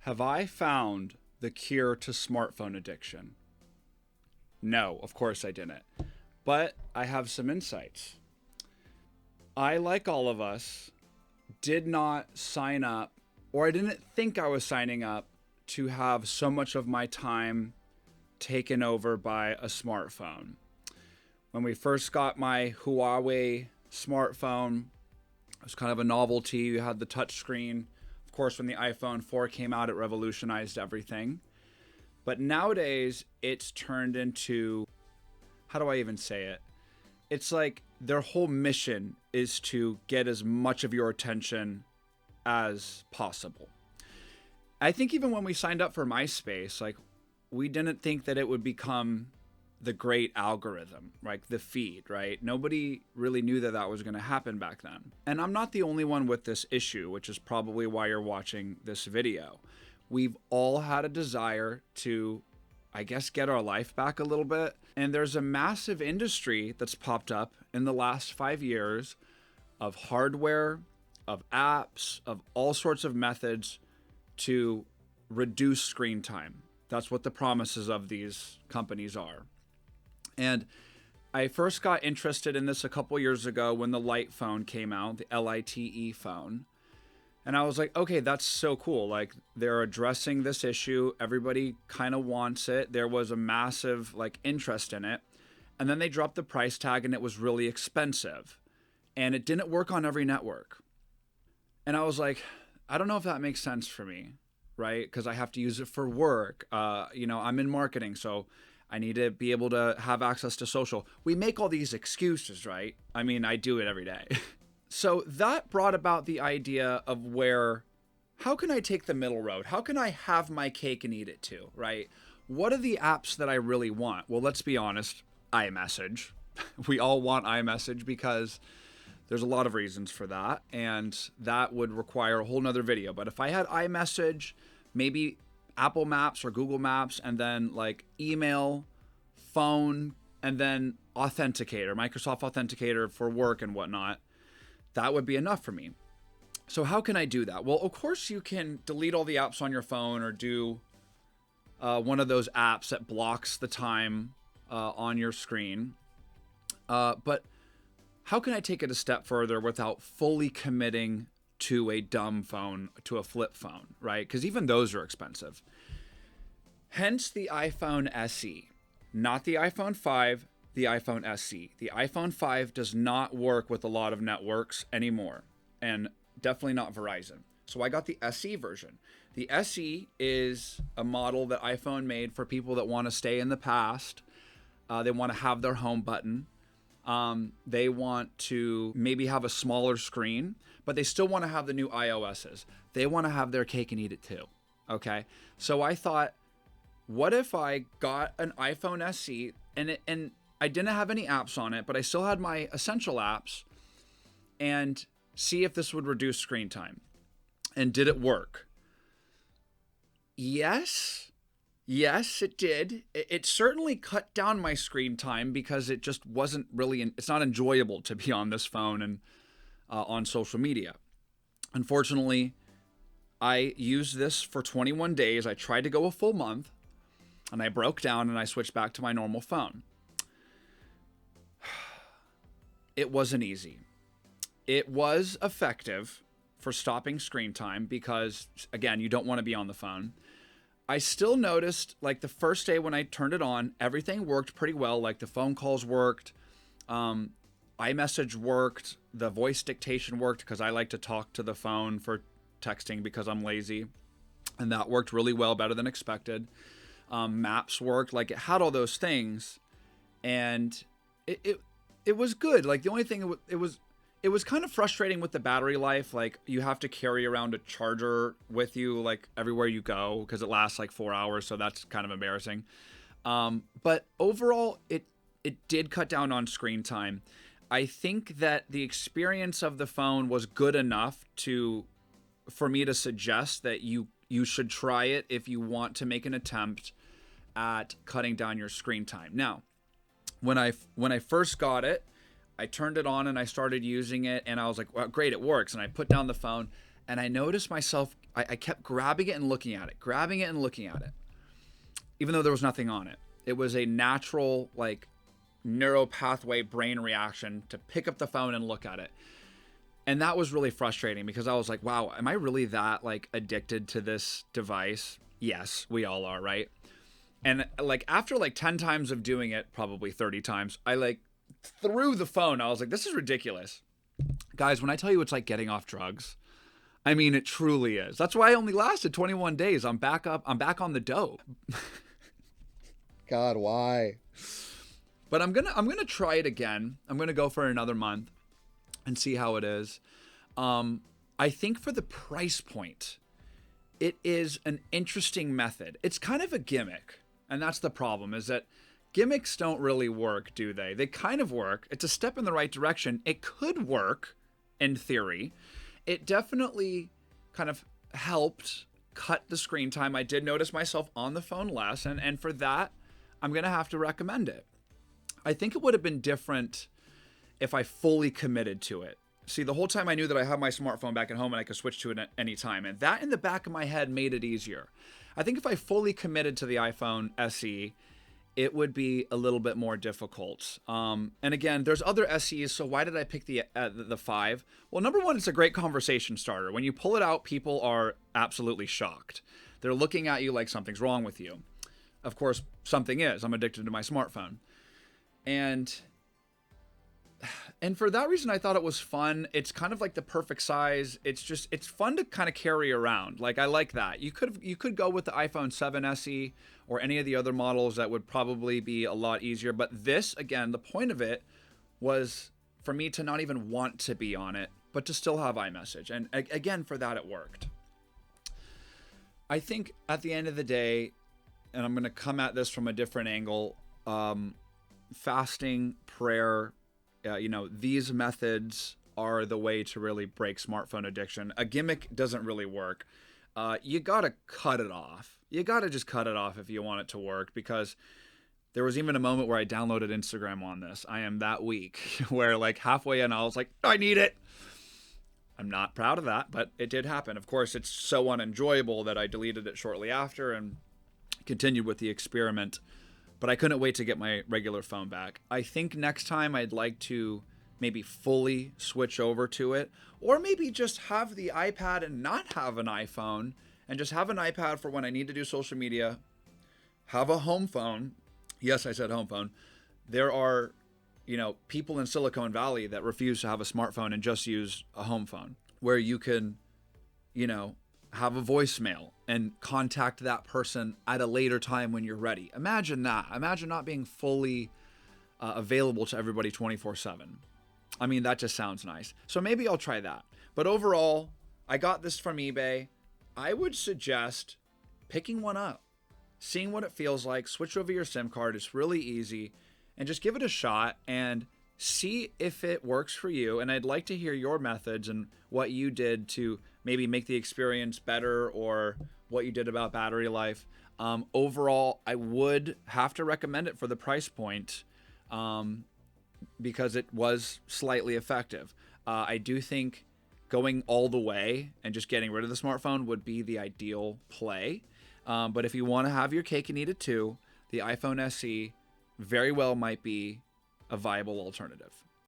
Have I found the cure to smartphone addiction? No, of course I didn't. But I have some insights. I, like all of us, did not sign up, or I didn't think I was signing up to have so much of my time taken over by a smartphone. When we first got my Huawei smartphone, it was kind of a novelty. You had the touch screen. Of course, when the iPhone 4 came out, it revolutionized everything. But nowadays, it's turned into, how do I even say it? It's like their whole mission is to get as much of your attention as possible. I think even when we signed up for MySpace, like, we didn't think that it would become the great algorithm, like the feed, right? Nobody really knew that that was going to happen back then. And I'm not the only one with this issue, which is probably why you're watching this video. We've all had a desire to, I guess, get our life back a little bit. And there's a massive industry that's popped up in the last 5 years of hardware, of apps, of all sorts of methods to reduce screen time. That's what the promises of these companies are. And I first got interested in this a couple years ago when the Lite phone came out, the LITE phone. And I was like, okay, that's so cool. Like, they're addressing this issue. Everybody kind of wants it. There was a massive interest in it. And then they dropped the price tag and it was really expensive. And it didn't work on every network. And I was like, I don't know if that makes sense for me, right? Because I have to use it for work. I'm in marketing, so I need to be able to have access to social. We make all these excuses, right? I mean, I do it every day. So that brought about the idea of how can I take the middle road? How can I have my cake and eat it too, right? What are the apps that I really want? Well, let's be honest, iMessage. We all want iMessage because there's a lot of reasons for that, and that would require a whole nother video. But if I had iMessage, maybe Apple Maps or Google Maps, and then email, phone, and then Authenticator, Microsoft Authenticator for work and whatnot, that would be enough for me. So how can I do that? Well, of course you can delete all the apps on your phone or do one of those apps that blocks the time on your screen. But how can I take it a step further without fully committing to a dumb phone, to a flip phone, right? Because even those are expensive. Hence the iPhone SE, not the iPhone 5, the iPhone SE. The iPhone 5 does not work with a lot of networks anymore, and definitely not Verizon. So I got the SE version. The SE is a model that iPhone made for people that want to stay in the past. They want to have their home button. They want to maybe have a smaller screen, but they still want to have the new iOSs. They want to have their cake and eat it too. Okay. So I thought, what if I got an iPhone SE and I didn't have any apps on it, but I still had my essential apps, and see if this would reduce screen time. And did it work? Yes, it did. It certainly cut down my screen time because it just wasn't really, it's not enjoyable to be on this phone and on social media. Unfortunately, I used this for 21 days. I tried to go a full month and I broke down and I switched back to my normal phone. It wasn't easy. It was effective for stopping screen time because, again, you don't want to be on the phone. I still noticed, the first day when I turned it on, everything worked pretty well. The phone calls worked, iMessage worked, the voice dictation worked because I like to talk to the phone for texting because I'm lazy, and that worked really well, better than expected. Maps worked, it had all those things, and it was good. The only thing it was kind of frustrating with the battery life. You have to carry around a charger with you, everywhere you go, because it lasts 4 hours. So that's kind of embarrassing. But overall, it did cut down on screen time. I think that the experience of the phone was good enough for me to suggest that you should try it if you want to make an attempt at cutting down your screen time. Now, when I first got it, I turned it on and I started using it, and I was like, well, great, it works. And I put down the phone and I noticed myself, I kept grabbing it and looking at it, grabbing it and looking at it, even though there was nothing on it. It was a natural, like, neural pathway brain reaction to pick up the phone and look at it. And that was really frustrating because I was like, wow, am I really that, like, addicted to this device? Yes, we all are, right? And, like, after like 10 times of doing it, probably 30 times, I, like, threw the phone. I was like, this is ridiculous. Guys, when I tell you it's like getting off drugs, I mean, it truly is. That's why I only lasted 21 days. I'm back up. I'm back on the dope. God, why? But I'm gonna try it again. I'm gonna go for another month and see how it is. I think for the price point, it is an interesting method. It's kind of a gimmick, and that's the problem. Is that gimmicks don't really work, do they? They kind of work. It's a step in the right direction. It could work, in theory. It definitely kind of helped cut the screen time. I did notice myself on the phone less, and for that, I'm gonna have to recommend it. I think it would have been different if I fully committed to it. See, the whole time I knew that I had my smartphone back at home and I could switch to it at any time. And that in the back of my head made it easier. I think if I fully committed to the iPhone SE, it would be a little bit more difficult. And again, there's other SEs, so why did I pick the 5? Well, number one, it's a great conversation starter. When you pull it out, people are absolutely shocked. They're looking at you like something's wrong with you. Of course, something is. I'm addicted to my smartphone. And for that reason, I thought it was fun. It's kind of like the perfect size. It's fun to kind of carry around. Like, I like that. You could go with the iPhone 7 SE or any of the other models that would probably be a lot easier. But this, again, the point of it was for me to not even want to be on it, but to still have iMessage. And again, for that, it worked. I think at the end of the day, and I'm going to come at this from a different angle, fasting, prayer, these methods are the way to really break smartphone addiction. A gimmick doesn't really work. You got to cut it off. You got to just cut it off if you want it to work, because there was even a moment where I downloaded Instagram on this. I am that weak where, like, halfway in, I was like, I need it. I'm not proud of that, but it did happen. Of course, it's so unenjoyable that I deleted it shortly after and continued with the experiment. But I couldn't wait to get my regular phone back. I think next time I'd like to maybe fully switch over to it, or maybe just have the iPad and not have an iPhone, and just have an iPad for when I need to do social media, have a home phone. Yes, I said home phone. There are, people in Silicon Valley that refuse to have a smartphone and just use a home phone, where you can, have a voicemail and contact that person at a later time when you're ready. Imagine that. Imagine not being fully available to everybody 24/7. I mean, that just sounds nice. So maybe I'll try that. But overall, I got this from eBay. I would suggest picking one up, seeing what it feels like, switch over your SIM card. It's really easy, and just give it a shot and see if it works for you. And I'd like to hear your methods and what you did to maybe make the experience better, or what you did about battery life. Overall, I would have to recommend it for the price point, because it was slightly effective. I do think going all the way and just getting rid of the smartphone would be the ideal play. But if you want to have your cake and eat it too, the iPhone SE very well might be a viable alternative.